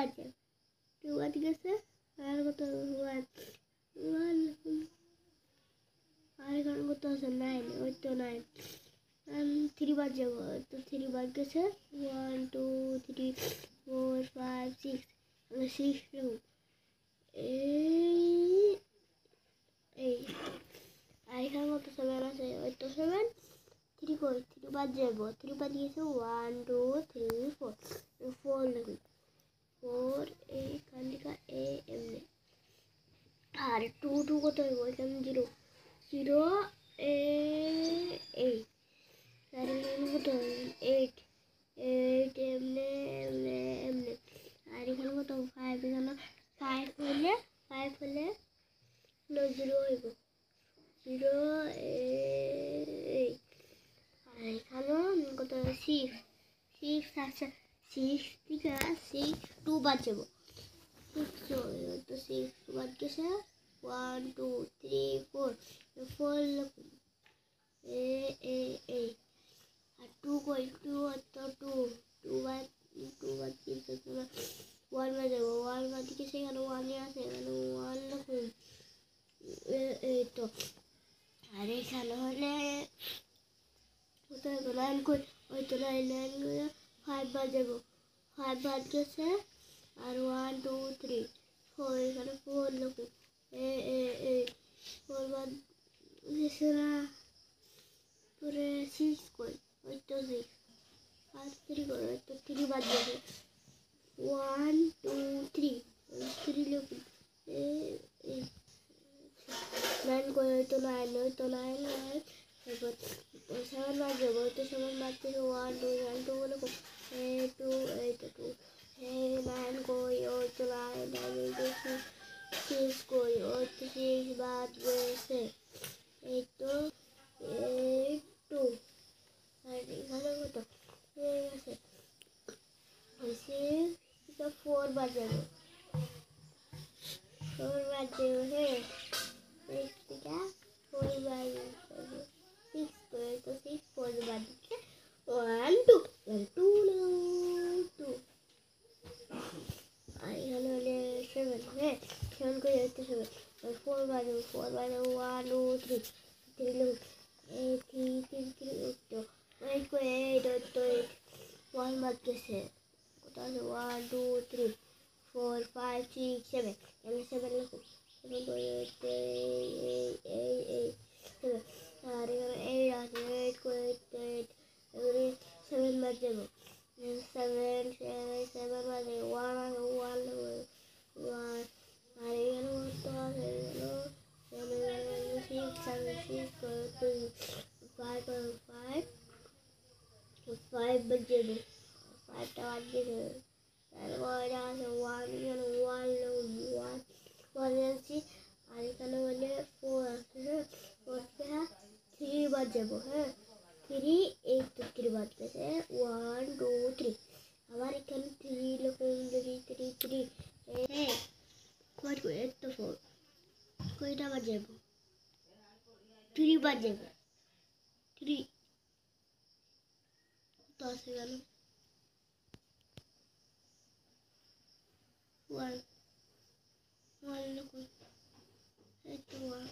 বাজে, 2 বাজে গেছে। আর কত 1 1 আর এখন কত আছে 9, ওই তো 9 3 বাজে, তো 3 বাজে গেছে 1 2 3 4 5 6 6 এই আর এখানে কত 7 আছে, ওই তো 7 3 কই 3 বাজে যাবো, 3 বাজে গেছে 1 2 3 4 4 লিখুন 4 এইখান থেকে এমনি। আর 2 2 কত হইব, এখানে 0 0 এই আর এখানে কত 8 8 এমনি এমনি এমনি। আর এখানে কত 5, এখানে 5 হলে 0 হইব 0 এই। আর এখানে কত 6 6 আছে, 6 থেকে 6 2 বাদ যাব, 6 তো 6 বাদ গেছে 1 2 3 4 4 লিখুন এই। আর 2 কই 2 তো 2 বাদ গেছে 1 বাদ যাব, 1 বাদ গেছে এখানে 1 আছে, এখানে 1 লিখুন এই তো। আর এখানে হলে কোথায় 9 কই, ওই তো 9 5 বাদ যাব, 5 বাদ গেছে। আর 1 2 3 4 এখানে 4 লিখুন এই 4 বাদ গেছে না, পরে 6 কই, ওই তো 6 আর 3 কই, ওই তো 3 বাদ গেছে 1 2 3 3 লিখুন এই 9 কই, ওই তো 9 তারপর 7 বাদ যাব, ওই তো 7 বাদ থেকে 1 2 9 2 লিখুন 2 এই তো 2 9 কই, ওই তো 9 6 কই, ওই তো 6 বাদ গেছে এই তো 2। আর এখানে কত হয়ে গেছে 4 বাদ যাবে, 4 বাদ যাবে হ্যাঁ 6 থেকে 4 বাদ যাবে 6 করে, তো 6 4 বাদ দিচ্ছে 1 2 2 2। আর এখানে হলে 7 হ্যাঁ 7 করে, ওই তো 7 4 বাদ 1 2 3 3 লোক 3 তো ওই করে 8 তো 1 বাদ গেছে, কোথাও 1 2 3 4 5 6 7 এখানে 7 লিখুন 7 করে 8 এই 7। আর এখানে 8 আছে, 8 করে 8 এখানে 7 বাদ যাবো 7 7 বাজে 1 আছে 1 1। আর এখানে কত আছে, এখানে 6 আছে, 6 করে 5 5 বাদ যাবে, 5টা বাদ গেছে। তারপর আছে 1 এখানে 1 আনছি। আর এখানে হলে 4 আছে হ্যাঁ 4 থেকে 3 বাদ যাবো হ্যাঁ 3 এই তো 3 বাদ গেছে 1 2 3। আবার এখানে 3 লিখুন 3 হ্যাঁ কত করে, এই তো 4 কয়টা বাদ যাবো 3 বাদ যাবে 3 তো আছে গেল 1 লিখুন এই তো 1।